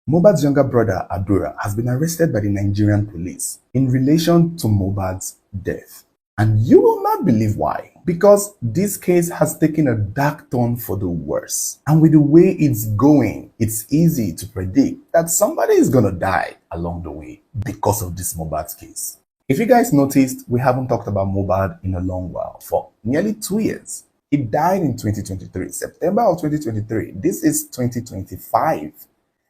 Mohbad's younger brother, Adura, has been arrested by the Nigerian police in relation to Mohbad's death. And you will not believe why. Because this case has taken a dark turn for the worse. And with the way it's going, it's easy to predict that somebody is going to die along the way because of this Mohbad's case. If you guys noticed, we haven't talked about Mohbad in a long while, for nearly 2 years. He died in 2023, September of 2023. This is 2025.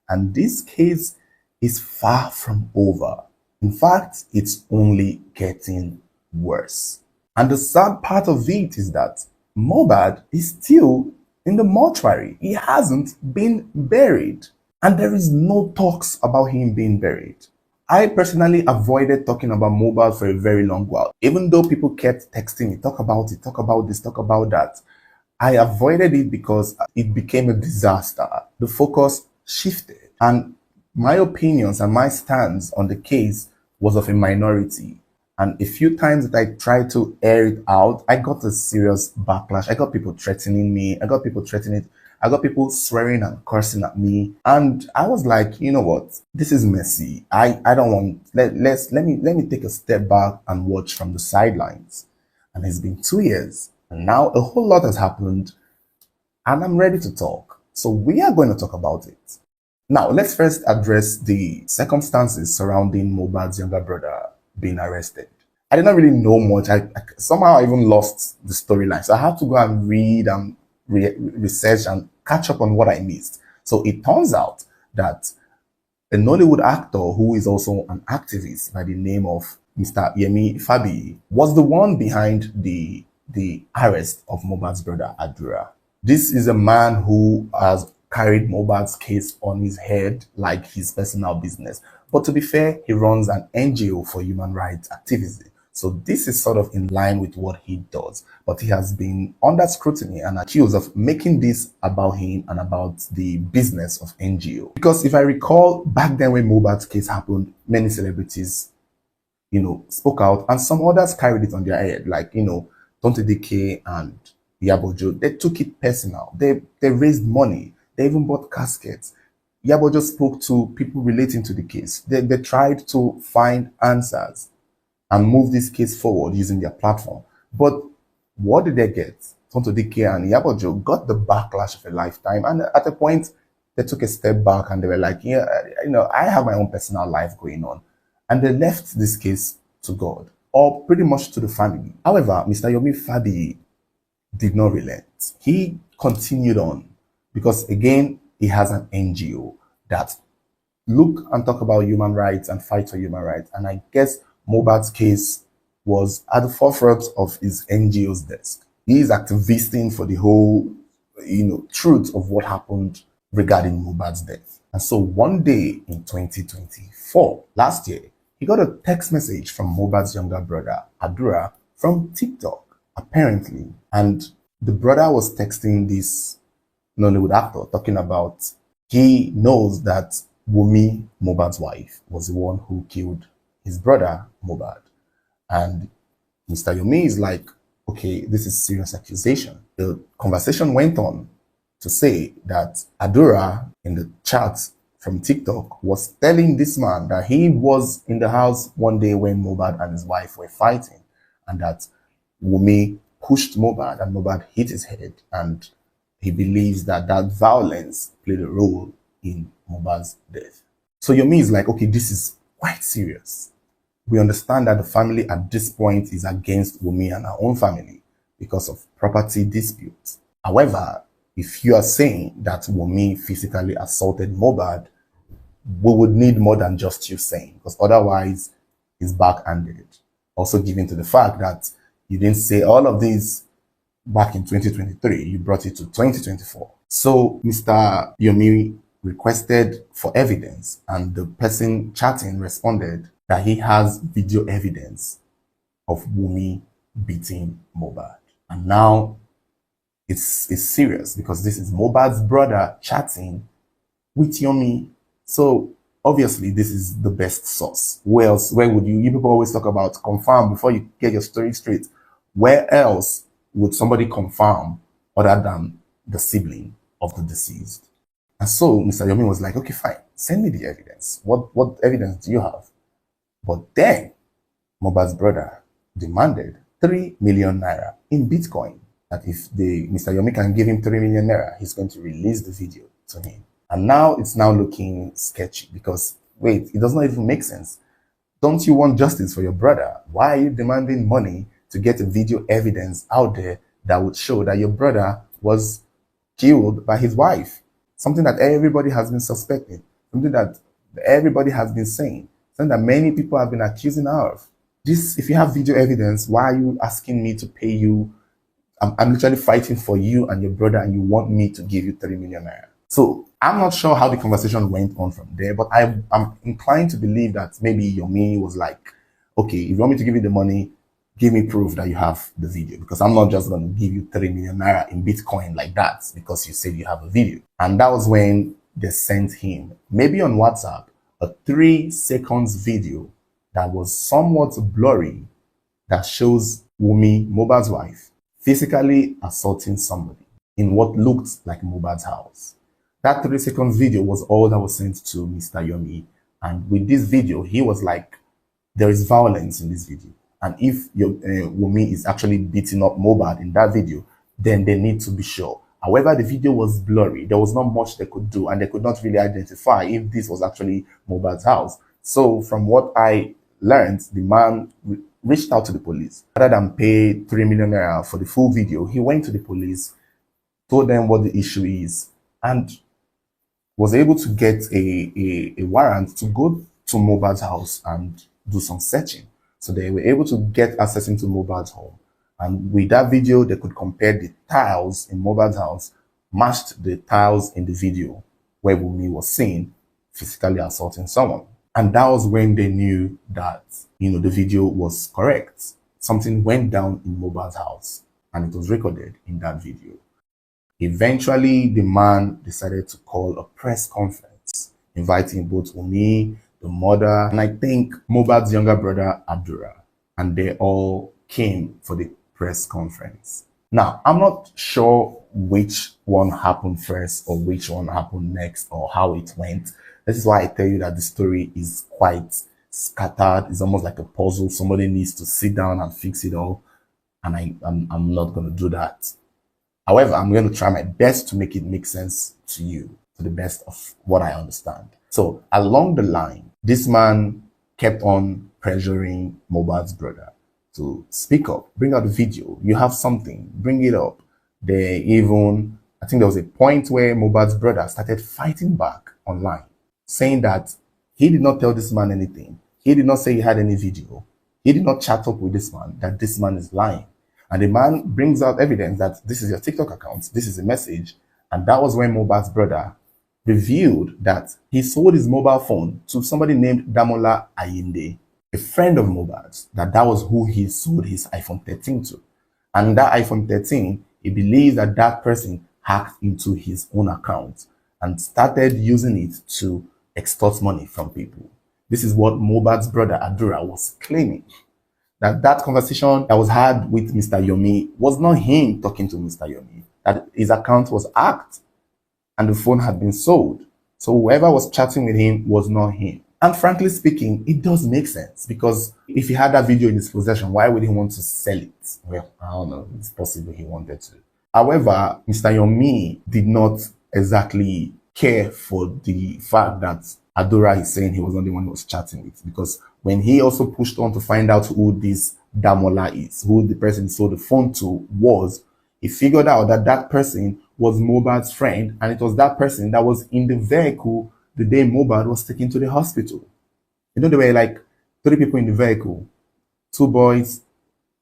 And this case is far from over. In fact, it's only getting worse. And the sad part of it is that Mohbad is still in the mortuary. He hasn't been buried. And there is no talks about him being buried. I personally avoided talking about Mohbad for a very long while. Even though people kept texting me, talk about it, talk about this, talk about that. I avoided it because it became a disaster. The focus shifted. And my opinions and my stance on the case was of a minority. And a few times that I tried to air it out, I got a serious backlash. I got people threatening me. I got people swearing and cursing at me. And I was like, you know what? This is messy. I don't want, let me take a step back and watch from the sidelines. And it's been 2 years. And now a whole lot has happened. And I'm ready to talk. So we are going to talk about it. Now, let's first address the circumstances surrounding Mohbad's younger brother being arrested. I did not really know much. I somehow even lost the storyline. So I had to go and read and research and catch up on what I missed. So it turns out that a Nollywood actor who is also an activist by the name of Mr. Yemi Fabi was the one behind the arrest of Mohbad's brother Adura. This is a man who has carried Mohbad's case on his head like his personal business. But to be fair, he runs an NGO for human rights activism. So this is sort of in line with what he does. But he has been under scrutiny and accused of making this about him and about the business of NGO. Because if I recall, back then when Mohbad's case happened, many celebrities, spoke out, and some others carried it on their head, like, Tonte Dike and Yabojo. They took it personal. They raised money. They even bought caskets. Yabojo spoke to people relating to the case. They tried to find answers and move this case forward using their platform. But what did they get? Tonto Dike and Yabojo got the backlash of a lifetime. And at a point, they took a step back and they were like, yeah, I have my own personal life going on. And they left this case to God, or pretty much to the family. However, Mr. Yomi Fabi did not relent. He continued on. Because again, he has an NGO that look and talk about human rights and fight for human rights. And I guess Mohbad's case was at the forefront of his NGO's desk. He is activisting for the whole, truth of what happened regarding Mohbad's death. And so one day in 2024, last year, he got a text message from Mohbad's younger brother, Adura, from TikTok, apparently. And the brother was texting this Nollywood actor talking about he knows that Wunmi, Mohbad's wife, was the one who killed his brother Mohbad. And Mr. Yomi is like, okay, this is serious accusation. The conversation went on to say that Adura in the chat from TikTok was telling this man that he was in the house one day when Mohbad and his wife were fighting, and that Wunmi pushed Mohbad and Mohbad hit his head, and he believes that violence played a role in Mohbad's death. So Yomi is like, okay, this is quite serious. We understand that the family at this point is against Wunmi and her own family because of property disputes. However, if you are saying that Wunmi physically assaulted Mohbad, we would need more than just you saying, because otherwise it's backhanded. Also given to the fact that you didn't say all of these back in 2023, you brought it to 2024. So Mr. Yomi requested for evidence, and the person chatting responded that he has video evidence of Wunmi beating Mohbad. And now it's serious, because this is Mohbad's brother chatting with Yomi. So obviously this is the best source. Where else? Where would you people always talk about confirm before you get your story straight. Where else would somebody confirm other than the sibling of the deceased? And so Mr. Yomi was like, okay, fine, send me the evidence. What evidence do you have? But then Mohbad's brother demanded 3 million naira in Bitcoin. That if Mr. Yomi can give him 3 million naira, he's going to release the video to him. And now it's now looking sketchy because, wait, it does not even make sense. Don't you want justice for your brother? Why are you demanding money to get a video evidence out there that would show that your brother was killed by his wife? Something that everybody has been suspecting, something that everybody has been saying, something that many people have been accusing her of. This, if you have video evidence, why are you asking me to pay you? I'm literally fighting for you and your brother, and you want me to give you 3 million naira. So I'm not sure how the conversation went on from there, but I'm inclined to believe that maybe Yomi was like, okay, if you want me to give you the money, give me proof that you have the video, because I'm not just going to give you 3 million naira in Bitcoin like that because you said you have a video. And that was when they sent him, maybe on WhatsApp, a 3 seconds video that was somewhat blurry that shows Wunmi, Mohbad's wife, physically assaulting somebody in what looked like Mohbad's house. That 3 seconds video was all that was sent to Mr. Yomi. And with this video, he was like, there is violence in this video. And if Wunmi is actually beating up Mohbad in that video, then they need to be sure. However, the video was blurry. There was not much they could do, and they could not really identify if this was actually Mohbad's house. So from what I learned, the man reached out to the police. Rather than pay 3 million naira for the full video, he went to the police, told them what the issue is, and was able to get a warrant to go to Mohbad's house and do some searching. So they were able to get access into Mohbad's home. And with that video, they could compare the tiles in Mohbad's house, matched the tiles in the video where Wunmi was seen physically assaulting someone. And that was when they knew that, the video was correct. Something went down in Mohbad's house, and it was recorded in that video. Eventually, the man decided to call a press conference, inviting both Wunmi, the mother, and I think Mohbad's younger brother, Abdullah. And they all came for the press conference. Now, I'm not sure which one happened first or which one happened next or how it went. This is why I tell you that the story is quite scattered. It's almost like a puzzle. Somebody needs to sit down and fix it all. And I'm not going to do that. However, I'm going to try my best to make it make sense to you, to the best of what I understand. So along the line, this man kept on pressuring Mohbad's brother to speak up, bring out the video. You have something, bring it up. I think there was a point where Mohbad's brother started fighting back online, saying that he did not tell this man anything. He did not say he had any video. He did not chat up with this man, that this man is lying. And the man brings out evidence that this is your TikTok account, this is a message. And that was when Mohbad's brother revealed that he sold his mobile phone to somebody named Damola Ayinde, a friend of Mohbad's, that was who he sold his iPhone 13 to. And that iPhone 13, he believes that that person hacked into his own account and started using it to extort money from people. This is what Mohbad's brother Adura was claiming. That conversation that was had with Mr. Yomi was not him talking to Mr. Yomi, that his account was hacked and the phone had been sold. So whoever was chatting with him was not him. And frankly speaking, it does make sense, because if he had that video in his possession, why would he want to sell it? Well, I don't know. It's possible he wanted to. However, Mr. Yomi did not exactly care for the fact that Adora is saying he was not the one who was chatting with, because when he also pushed on to find out who this Damola is, who the person he sold the phone to was, he figured out that that person was Mohbad's friend, and it was that person that was in the vehicle the day Mohbad was taken to the hospital. There were like 3 people in the vehicle, 2 boys,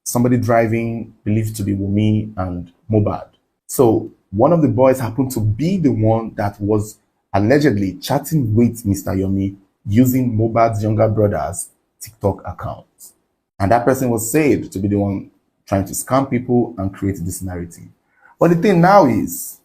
somebody driving, believed to be Wunmi and Mohbad. So one of the boys happened to be the one that was allegedly chatting with Mr. Yomi using Mohbad's younger brother's TikTok account. And that person was said to be the one trying to scam people and create this narrative. But the thing now is,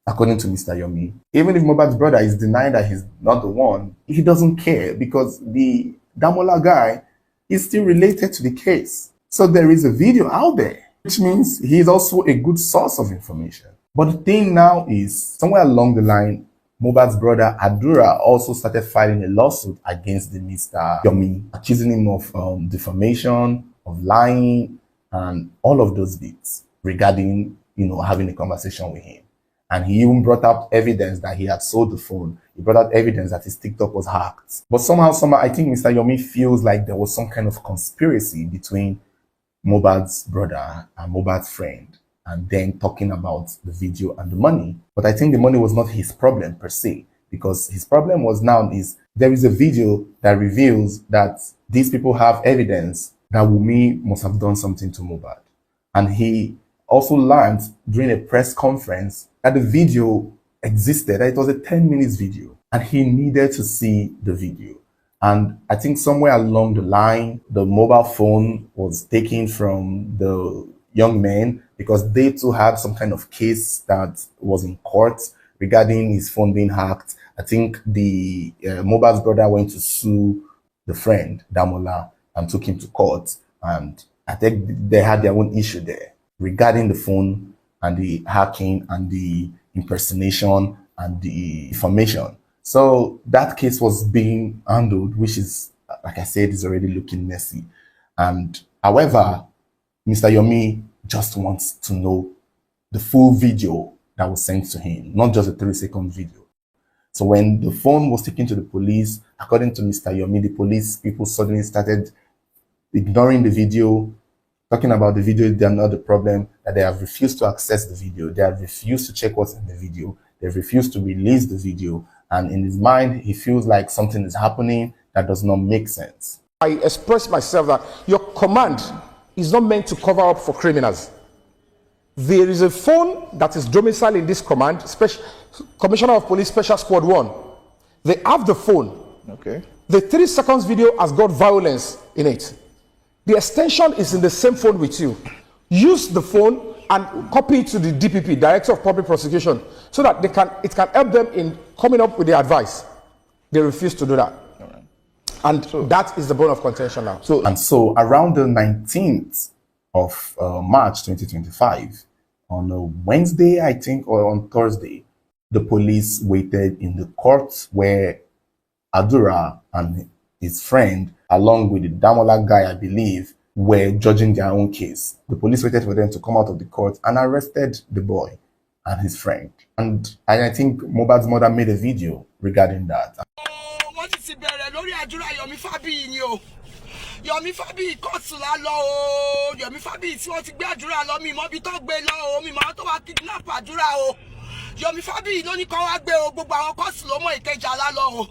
according to Mr. Yomi, even if Mohbad's brother is denying that he's not the one, he doesn't care, because the Damola guy is still related to the case. So there is a video out there, which means he is also a good source of information. But the thing now is, somewhere along the line, Mohbad's brother Adura also started filing a lawsuit against the Mr. Yomi, accusing him of defamation, of lying, and all of those bits regarding, having a conversation with him. And he even brought up evidence that he had sold the phone. He brought out evidence that his TikTok was hacked. But somehow, I think Mr. Yomi feels like there was some kind of conspiracy between Mohbad's brother and Mohbad's friend, and then talking about the video and the money. But I think the money was not his problem per se, because his problem was now is there is a video that reveals that these people have evidence that Wunmi must have done something to Mohbad. And he also learned during a press conference that the video existed, that it was a 10 minutes video, and he needed to see the video. And I think somewhere along the line, the mobile phone was taken from the young men because they too had some kind of case that was in court regarding his phone being hacked. I think the Mohbad's brother went to sue the friend, Damola, and took him to court. And I think they had their own issue there regarding the phone and the hacking and the impersonation and the information. So that case was being handled, which is, like I said, is already looking messy. And however, Mr. Yomi just wants to know the full video that was sent to him, not just a 3-second video. So when the phone was taken to the police, according to Mr. Yomi, the police people suddenly started ignoring the video, talking about the video, they're not the problem, that they have refused to access the video, they have refused to check what's in the video, they've refused to release the video. And in his mind, he feels like something is happening that does not make sense. I expressed myself that your command is not meant to cover up for criminals. There is a phone that is domiciled in this command, Commissioner of Police Special Squad 1. They have the phone. Okay. The 3 seconds video has got violence in it. The extension is in the same phone with you. Use the phone and copy it to the DPP, Director of Public Prosecution, so that it can help them in coming up with the advice. They refuse to do that. Right. And so, that is the bone of contention now. So around the 19th of March 2025, on a Wednesday, I think, or on Thursday, the police waited in the court where Adura and his friend, along with the Damola guy, I believe, were judging their own case. The police waited for them to come out of the court and arrested the boy and his friend. And I think Mohbad's mother made a video regarding that. Yomi Fabi kotula lo Yomi Fabi tí wọ́n ti gbé Àdúrà lọ mi mọ́ bí tó gbé lọ mi mọ́ tó wá kidnap Àdúrà o Yomi Fabi ló ní kó wá gbé o gbogbo àwọn kotsu ló mọ Ìkẹjà la lọ o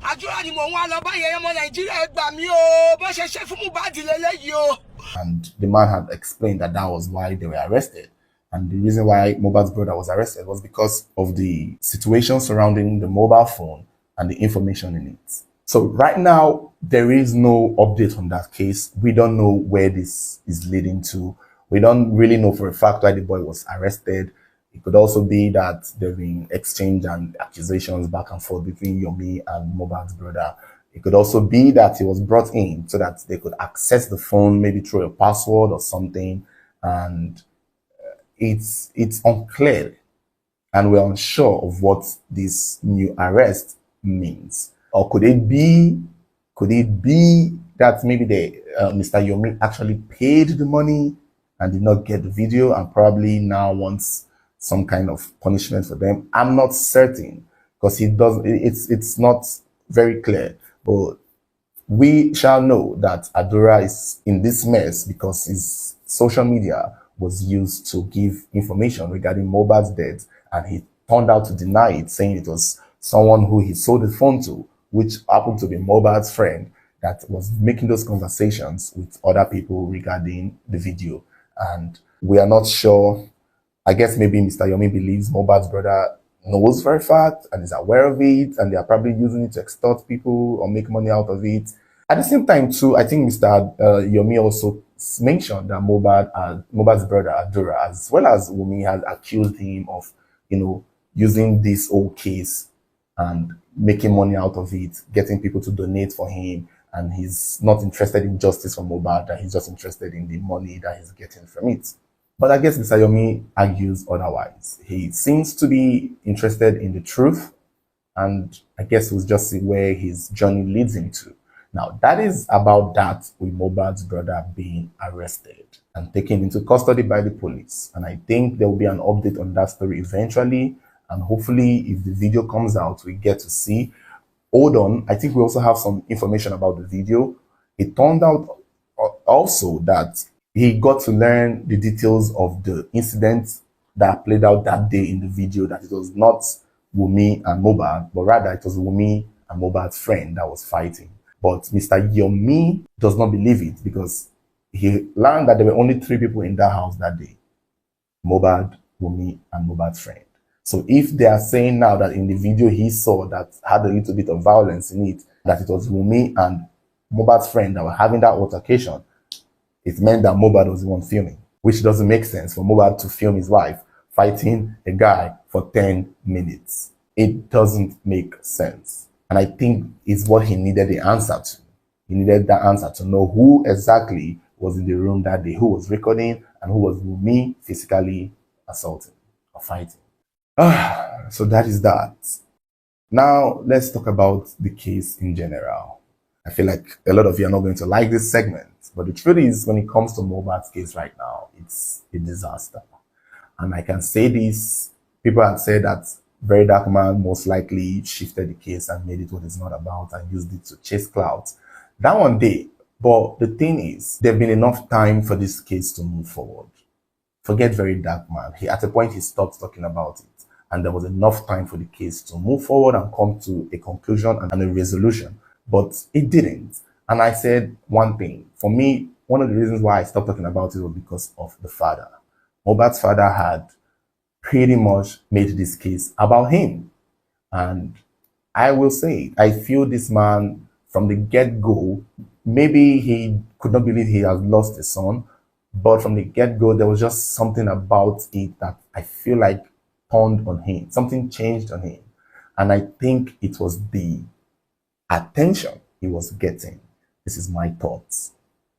Àdúrà ni mo wá lọ báyẹn ọmọ Nàìjíríà ẹ gbà mí o bó ṣe ṣe fún Mohbad lélẹ́yìí o. And the man had explained that that was why they were arrested. And the reason why Mohbad's brother was arrested was because of the situation surrounding the mobile phone and the information in it. So right now, there is no update on that case. We don't know where this is leading to. We don't really know for a fact why the boy was arrested. It could also be that there have been exchange and accusations back and forth between Yomi and Mohbad's brother. It could also be that he was brought in so that they could access the phone, maybe through a password or something. And it's unclear. And we're unsure of what this new arrest means. Or could it be that maybe Mr. Yomi actually paid the money and did not get the video and probably now wants some kind of punishment for them? I'm not certain because it's not very clear. But we shall know that Adura is in this mess because his social media was used to give information regarding Mohbad's death, and he turned out to deny it, saying it was someone who he sold the phone to, which happened to be Mohbad's friend, that was making those conversations with other people regarding the video. And we are not sure. I guess maybe Mr. Yomi believes Mohbad's brother knows for a fact and is aware of it, and they are probably using it to extort people or make money out of it. At the same time, too, I think Mr. Yomi also mentioned that Mohbad's brother Adura, as well as Wunmi, had accused him of, using this old case and making money out of it, getting people to donate for him, and he's not interested in justice for Mohbad, and he's just interested in the money that he's getting from it. But I guess Mr. Yomi argues otherwise. He seems to be interested in the truth And I guess we'll just see where his journey leads him to. Now, that is about that with Mohbad's brother being arrested and taken into custody by the police. And I think there will be an update on that story eventually. And hopefully, if the video comes out, we get to see. Hold on, I think we also have some information about the video. It turned out also that he got to learn the details of the incident that played out that day in the video, that it was not Wunmi and Mohbad, but rather it was Wunmi and Mohbad's friend that was fighting. But Mr. Yomi does not believe it because he learned that there were only 3 people in that house that day: Mohbad, Wunmi, and Mohbad's friend. So if they are saying now that in the video he saw that had a little bit of violence in it, that it was Wunmi and Mohbad's friend that were having that altercation, it meant that Mohbad was the one filming, which doesn't make sense for Mohbad to film his wife fighting a guy for 10 minutes. It doesn't make sense. And I think it's what he needed the answer to. He needed that answer to know who exactly was in the room that day, who was recording, and who was Wunmi physically assaulting or fighting. So that is that. Now, let's talk about the case in general. I feel like a lot of you are not going to like this segment, but the truth is, when it comes to Mohbad's case right now, it's a disaster. And I can say this, people have said that Very Dark Man most likely shifted the case and made it what it's not about and used it to chase clouds. That one day, but the thing is, there's been enough time for this case to move forward. Forget Very Dark Man. At a point, he stopped talking about it. And there was enough time for the case to move forward and come to a conclusion and a resolution. But it didn't. And I said one thing. For me, one of the reasons why I stopped talking about it was because of the father. Mohbad's father had pretty much made this case about him. And I will say, I feel this man from the get-go, maybe he could not believe he had lost a son, but from the get-go, there was just something about it that I feel like turned on him. Something changed on him. And I think it was the attention he was getting. This is my thoughts.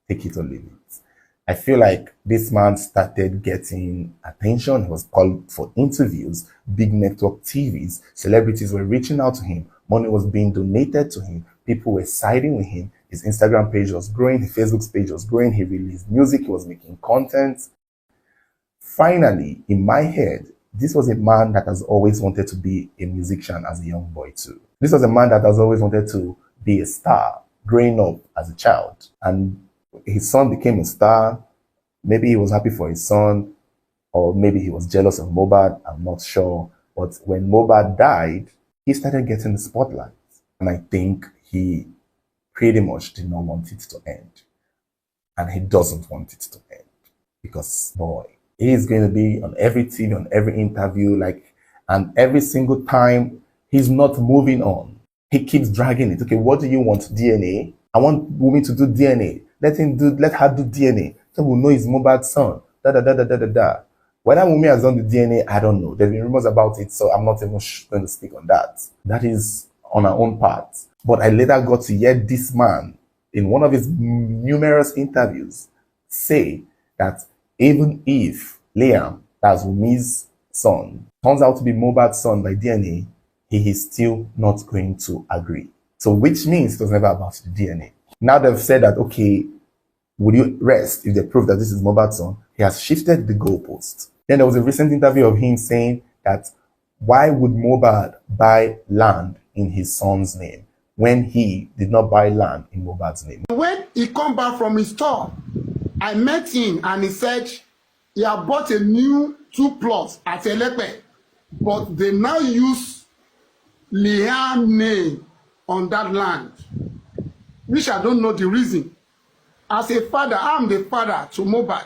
Take it or leave it. I feel like this man started getting attention. He was called for interviews. Big network TVs, celebrities were reaching out to him. Money was being donated to him. People were siding with him. His Instagram page was growing. His Facebook page was growing. He released music. He was making content. Finally, in my head, this was a man that has always wanted to be a musician as a young boy too. This was a man that has always wanted to be a star growing up as a child. And his son became a star. Maybe he was happy for his son, or maybe he was jealous of Mohbad. I'm not sure. But when Mohbad died, he started getting the spotlight. And I think he pretty much did not want it to end. And he doesn't want it to end. Because, boy, he is going to be on every TV, on every interview, and every single time he's not moving on. He keeps dragging it. Okay, what do you want? DNA? I want Wunmi to do DNA. Let her do DNA. So we'll know he's Mohbad's son. Whether Wunmi has done the DNA, I don't know. There's been rumors about it, so I'm not even going to speak on that. That is on our own part. But I later got to hear this man, in one of his numerous interviews, say that even if Liam, that's Wunmi's son, turns out to be Mohbad's son by DNA, he is still not going to agree. So which means it was never about the DNA. Now they've said that, okay, would you rest if they prove that this is Mohbad's son? He has shifted the goalpost. Then there was a recent interview of him saying that why would Mohbad buy land in his son's name when he did not buy land in Mohbad's name? When he come back from his tour, I met him and he said he had bought a new 2 plots at Elepe, but they now use Liam name on that land, which I don't know the reason. As a father, I'm the father to Mohbad.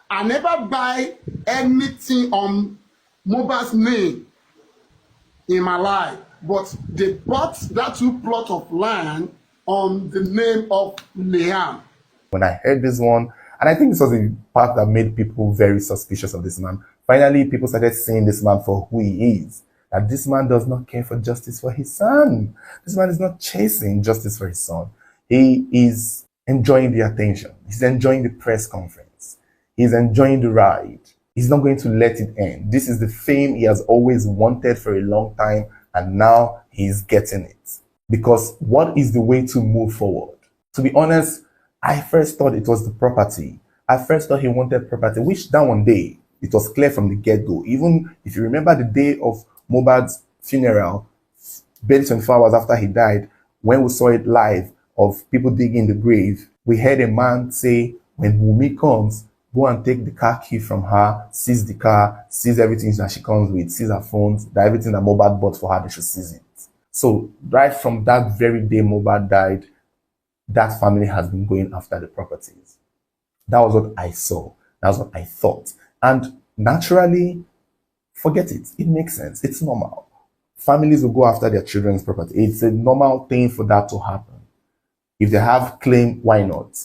I never buy anything on Mohbad's name in my life, but they bought that 2 plots of land on the name of Liam. When I heard this one, and I think this was the part that made people very suspicious of this man. Finally, people started seeing this man for who he is. That this man does not care for justice for his son. This man is not chasing justice for his son. He is enjoying the attention. He's enjoying the press conference. He's enjoying the ride. He's not going to let it end. This is the fame he has always wanted for a long time, and now he's getting it. Because what is the way to move forward? To be honest, I first thought it was the property. I first thought he wanted property, which that one day, it was clear from the get-go. Even if you remember the day of Mohbad's funeral, barely 24 hours after he died, when we saw it live of people digging the grave, we heard a man say, when Wunmi comes, go and take the car key from her, seize the car, seize everything that she comes with, seize her phones, everything that Mohbad bought for her, they should seize it. So right from that very day Mohbad died, that family has been going after the properties. That was what I saw. That was what I thought. And naturally, forget it. It makes sense. It's normal. Families will go after their children's property. It's a normal thing for that to happen. If they have claim, why not?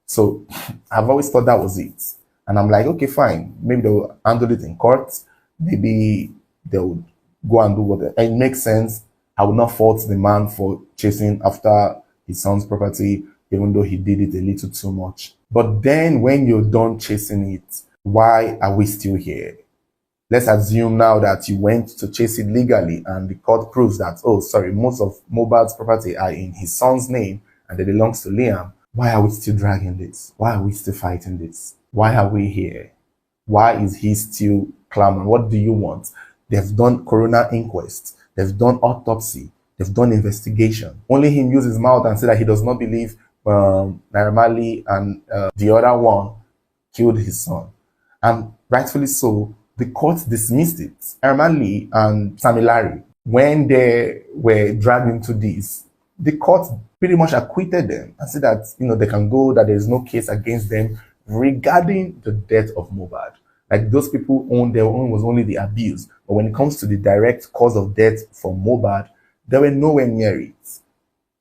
So I've always thought that was it. And I'm like, okay, fine. Maybe they'll handle it in court. Maybe they'll go and do what it makes sense. I would not fault the man for chasing after his son's property, even though he did it a little too much. But then when you're done chasing it, why are we still here? Let's assume now that you went to chase it legally and the court proves that, oh, sorry, most of Mohbad's property are in his son's name and it belongs to Liam. Why are we still dragging this? Why are we still fighting this? Why are we here? Why is he still clamoring? What do you want? They've done coroner inquest. They've done autopsy. They've done investigation. Only him use his mouth and say that he does not believe Naira Marley and the other one killed his son. And rightfully so, the court dismissed it. Naira Marley and Sammy Larry, when they were dragged into this, the court pretty much acquitted them and said that, they can go, that there is no case against them regarding the death of Mohbad. Like those people their own was only the abuse. But when it comes to the direct cause of death for Mohbad, they were nowhere near it.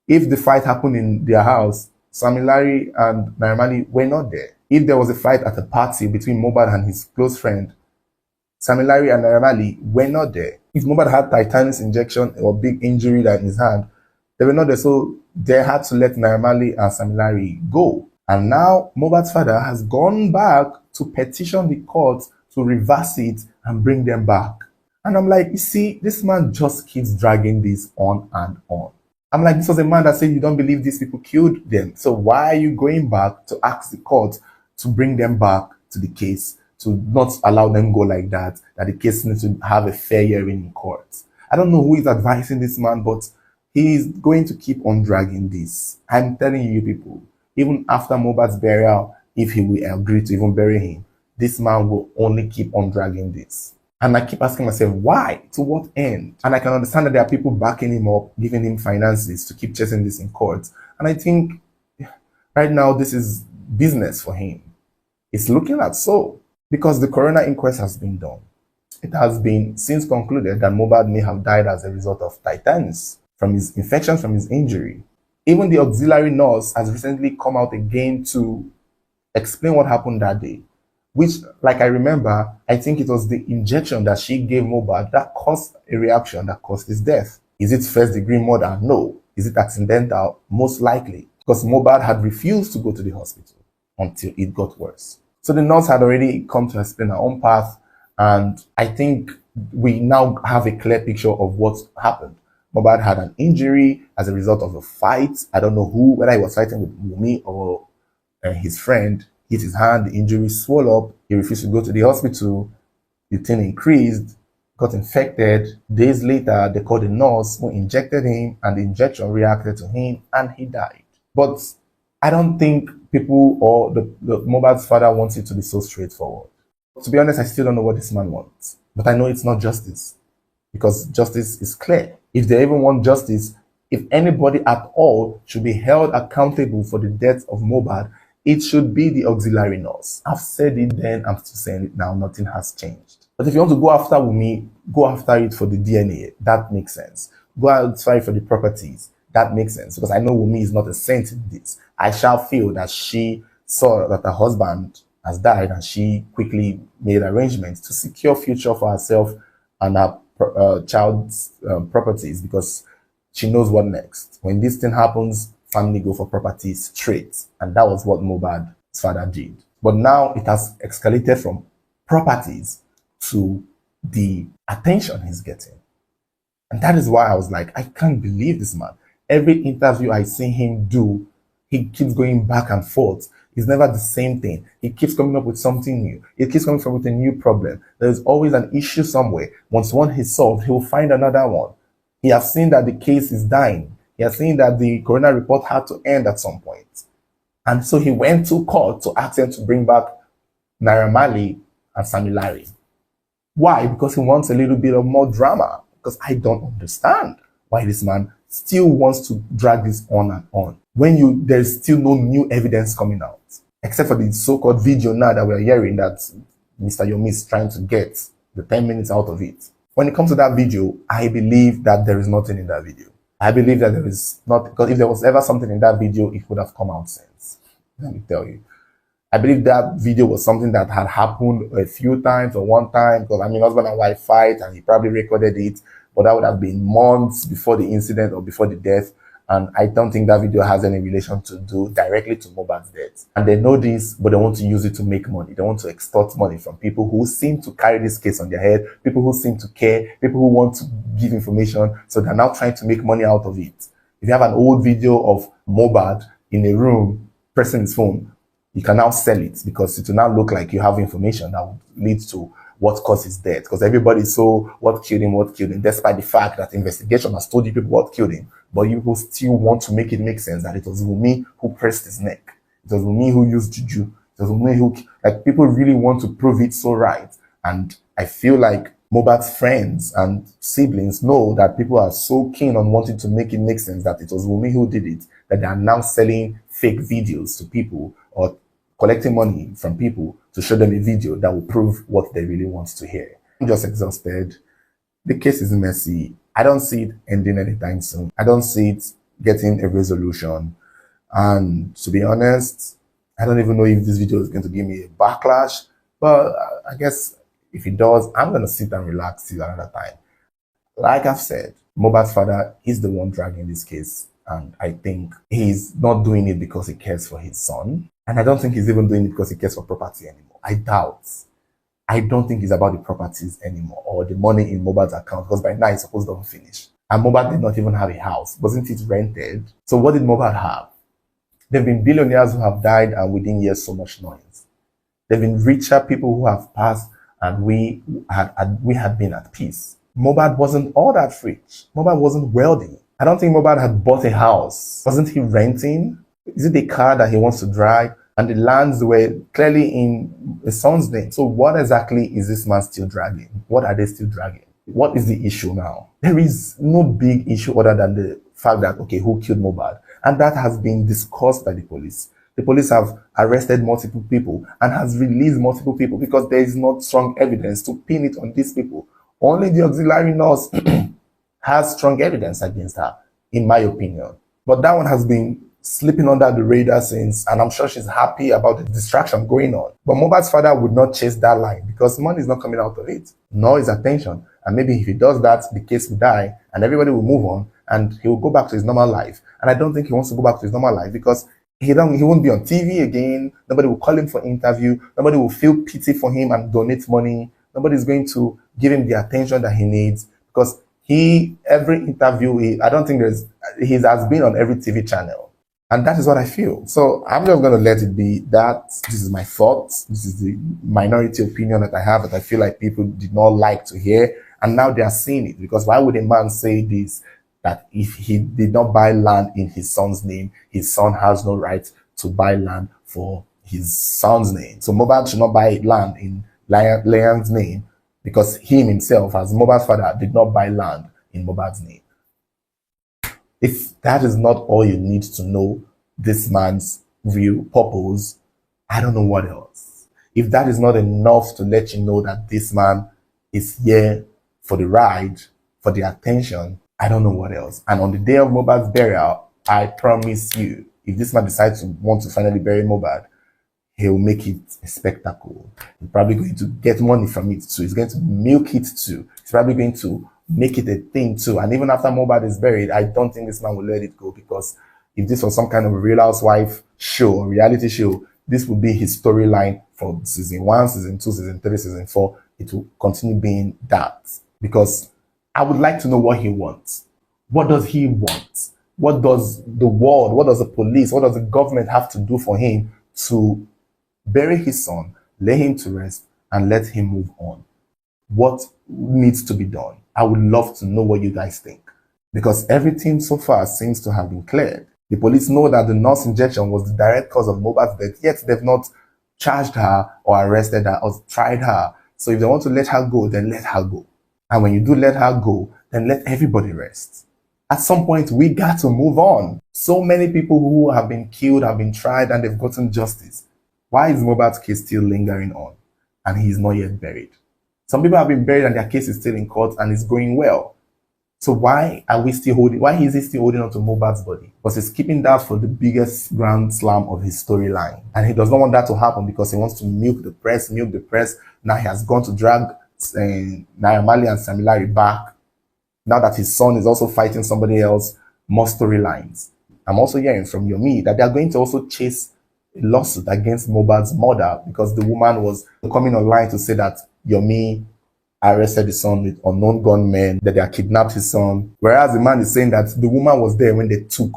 If the fight happened in their house, Sammy Larry and Naira Marley were not there. If there was a fight at a party between Mohbad and his close friend, Sammy Larry and Naira Marley were not there. If Mohbad had tetanus injection or big injury in his hand, they were not there. So they had to let Naira Marley and Sammy Larry go. And now Mohbad's father has gone back to petition the court to reverse it and bring them back. And I'm like, you see, this man just keeps dragging this on and on. I'm like, this was a man that said you don't believe these people killed them. So why are you going back to ask the court to bring them back to the case, to not allow them go like that the case needs to have a fair hearing in court? I don't know who is advising this man, but he is going to keep on dragging this. I'm telling you people, even after Mohbad's burial, if he will agree to even bury him, this man will only keep on dragging this. And I keep asking myself, why? To what end? And I can understand that there are people backing him up, giving him finances to keep chasing this in court. And I think right now this is business for him. It's looking like so, because the coroner inquest has been done. It has been since concluded that Mohbad may have died as a result of tetanus from his infection, from his injury. Even the auxiliary nurse has recently come out again to explain what happened that day, which, like I remember, I think it was the injection that she gave Mohbad that caused a reaction that caused his death. Is it first-degree murder? No. Is it accidental? Most likely, because Mohbad had refused to go to the hospital until it got worse. So the nurse had already come to explain her own path, and I think we now have a clear picture of what happened. Mohbad had an injury as a result of a fight. I don't know whether he was fighting with Wunmi or his friend, hit his hand, the injury swelled up. He refused to go to the hospital. The thing increased, got infected. Days later, they called the nurse who injected him, and the injection reacted to him, and he died. But I don't think people or the Mohbad's father wants it to be so straightforward. To be honest, I still don't know what this man wants. But I know it's not justice, because justice is clear. If they even want justice, if anybody at all should be held accountable for the death of Mohbad, it should be the auxiliary nurse. I've said it then, I'm still saying it now, nothing has changed. But if you want to go after Wunmi, go after it for the DNA. That makes sense. Go after it for the properties. That makes sense. Because I know Wunmi is not a saint in this. I shall feel that she saw that her husband has died and she quickly made arrangements to secure future for herself and her child's properties, because she knows what next. When this thing happens, family go for properties straight. And that was what Mohbad's father did. But now it has escalated from properties to the attention he's getting. And that is why I was like, I can't believe this man. Every interview I see him do, he keeps going back and forth. It's never the same thing. He keeps coming up with something new. He keeps coming up with a new problem. There's always an issue somewhere. Once one is solved, he will find another one. He has seen that the case is dying. He has seen that the coroner report had to end at some point. And so he went to court to ask them to bring back Naira Marley and Sammy Larry. Why? Because he wants a little bit of more drama. Because I don't understand why this man still wants to drag this on and on when there's still no new evidence coming out, except for the so-called video now that we're hearing that Mr. Yomi is trying to get the 10 minutes out of it. When it comes to that video, I believe that there is nothing in that video. I believe that there is not, because if there was ever something in that video, it would have come out since. Let me tell you. I believe that video was something that had happened a few times or one time, because I mean, husband and wife fight and he probably recorded it, but that would have been months before the incident or before the death. And I don't think that video has any relation to do directly to Mohbad's death. And they know this, but they want to use it to make money. They want to extort money from people who seem to carry this case on their head, people who seem to care, people who want to give information. So they're now trying to make money out of it. If you have an old video of Mohbad in a room pressing his phone, you can now sell it because it will now look like you have information that would lead to what caused his death. Because everybody saw what killed him, despite the fact that investigation has told you people what killed him. But you people still want to make it make sense that it was Wunmi who pressed his neck. It was Wunmi who used juju. It was Wunmi who, like, people really want to prove it so right. And I feel like Mohbad's friends and siblings know that people are so keen on wanting to make it make sense that it was Wunmi who did it, that they are now selling fake videos to people or collecting money from people to show them a video that will prove what they really want to hear. I'm just exhausted. The case is messy. I don't see it ending anytime soon. I don't see it getting a resolution. And to be honest, I don't even know if this video is going to give me a backlash, but I guess if it does, I'm going to sit and relax till another time. Like I've said, Mohbad's father is the one dragging this case. And I think he's not doing it because he cares for his son. And I don't think he's even doing it because he cares for property anymore. I doubt. I don't think it's about the properties anymore or the money in Mohbad's account, because by now it's supposed to finish. And Mohbad did not even have a house. Wasn't it rented? So what did Mohbad have? There have been billionaires who have died and within years so much noise. There have been richer people who have passed and we had been at peace. Mohbad wasn't all that rich. Mohbad wasn't wealthy. I don't think Mohbad had bought a house. Wasn't he renting? Is it the car that he wants to drive? And the lands were clearly in his son's name. So what exactly is this man still dragging? What are they still dragging? What is the issue now? There is no big issue other than the fact that, okay, who killed Mohbad? And that has been discussed by the police. The police have arrested multiple people and has released multiple people because there is not strong evidence to pin it on these people. Only the auxiliary nurse has strong evidence against her, in my opinion. But that one has been slipping under the radar since, and I'm sure she's happy about the distraction going on. But Mohbad's father would not chase that line because money is not coming out of it, nor his attention. And maybe if he does that, the case will die and everybody will move on and he will go back to his normal life. And I don't think he wants to go back to his normal life because he won't be on TV again. Nobody will call him for interview. Nobody will feel pity for him and donate money. Nobody's going to give him the attention that he needs because every interview, I don't think he has been on every TV channel. And that is what I feel. So I'm just going to let it be that. This is my thoughts. This is the minority opinion that I have that I feel like people did not like to hear. And now they are seeing it. Because why would a man say this, that if he did not buy land in his son's name, his son has no right to buy land for his son's name. So Mohbad should not buy land in Liam's name because he himself, as Mohbad's father, did not buy land in Mohbad's name. If that is not all you need to know this man's real purpose, I don't know what else. If that is not enough to let you know that this man is here for the ride, for the attention, I don't know what else. And on the day of Mohbad's burial, I promise you, if this man decides to want to finally bury Mohbad, he'll make it a spectacle. He's probably going to get money from it too. He's going to milk it too. He's probably going to make it a thing too. And even after Mohbad is buried, I don't think this man will let it go, because if this was some kind of a Real Housewife show or reality show, this would be his storyline for season 1, season 2, season 3, season 4. It will continue being that, because I would like to know what he wants. What does he want? What does the world, what does the police, what does the government have to do for him to bury his son, lay him to rest, and let him move on? What needs to be done? I would love to know what you guys think, because everything so far seems to have been cleared. The police know that the nurse injection was the direct cause of Mohbad's death, yet they've not charged her or arrested her or tried her. So if they want to let her go, then let her go. And when you do let her go, then let everybody rest. At some point, we got to move on. So many people who have been killed have been tried and they've gotten justice. Why is Mohbad's case still lingering on and he's not yet buried? Some people have been buried and their case is still in court and it's going well. So why is he still holding on to Mohbad's body? Because he's keeping that for the biggest grand slam of his storyline. And he does not want that to happen because he wants to milk the press. Now he has gone to drag Naira Marley and Sam Larry back. Now that his son is also fighting somebody else, more storylines. I'm also hearing from Yomi that they are going to also chase a lawsuit against Mohbad's mother because the woman was coming online to say that Yomi arrested his son with unknown gunmen, that they had kidnapped his son. Whereas the man is saying that the woman was there when they took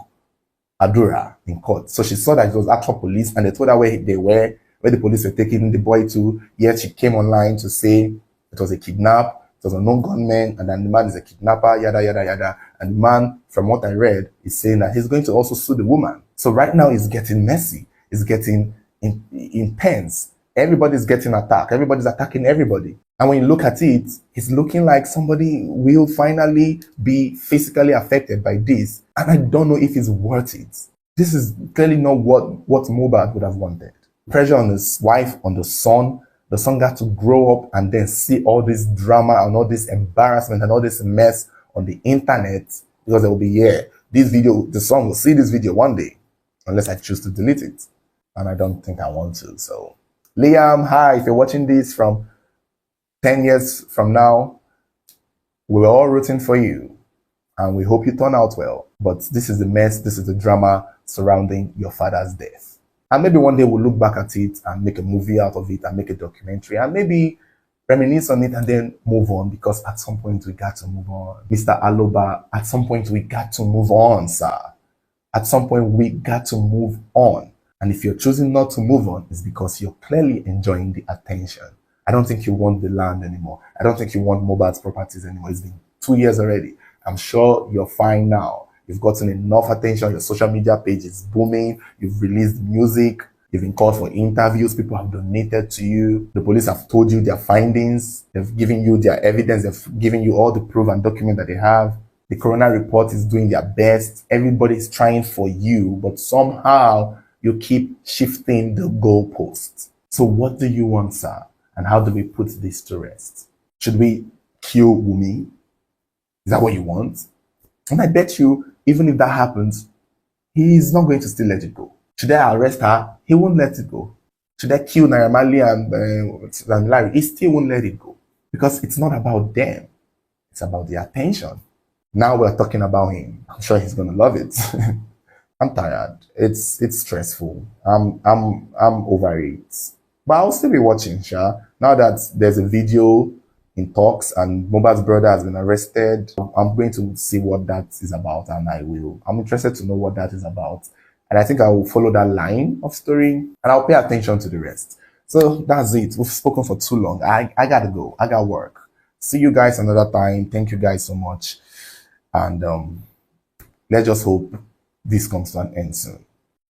Adura in court. So she saw that it was actual police and they told her where they were, where the police were taking the boy to. Yet she came online to say it was a kidnap. It was a known gunman, and then the man is a kidnapper, yada, yada, yada. And the man, from what I read, is saying that he's going to also sue the woman. So right now it's getting messy. It's getting intense. Everybody's getting attacked. Everybody's attacking everybody. And when you look at it, it's looking like somebody will finally be physically affected by this. And I don't know if it's worth it. This is clearly not what Mohbad would have wanted. Pressure on his wife, on the son. The son got to grow up and then see all this drama and all this embarrassment and all this mess on the internet because there will be, the son will see this video one day unless I choose to delete it. And I don't think I want to. So, Liam, hi, if you're watching this from 10 years from now, we're all rooting for you and we hope you turn out well. But this is the mess, this is the drama surrounding your father's death. And maybe one day we'll look back at it and make a movie out of it and make a documentary and maybe reminisce on it and then move on, because at some point we got to move on. Mr. Aloba, at some point we got to move on, sir. At some point we got to move on. And if you're choosing not to move on, it's because you're clearly enjoying the attention. I don't think you want the land anymore. I don't think you want Mohbad's properties anymore. It's been 2 years already. I'm sure you're fine now. You've gotten enough attention. Your social media page is booming. You've released music. You've been called for interviews. People have donated to you. The police have told you their findings. They've given you their evidence. They've given you all the proof and document that they have. The coroner report is doing their best. Everybody's trying for you, but somehow you keep shifting the goalposts. So what do you want, sir? And how do we put this to rest? Should we kill Wumi? Is that what you want? And I bet you, even if that happens, he's not going to still let it go. Should I arrest her? He won't let it go. Should I kill Naira Marley and Larry? He still won't let it go. Because it's not about them. It's about the attention. Now we're talking about him. I'm sure he's going to love it. I'm tired. It's stressful. I'm over it. But I'll still be watching, Sha. Now that there's a video in talks and Mohbad's brother has been arrested, I'm going to see what that is about, and I'm interested to know what that is about. And I think I will follow that line of story and I'll pay attention to the rest. So that's it. We've spoken for too long. I gotta go. I got work. See you guys another time. Thank you guys so much. And let's just hope this comes to an end soon.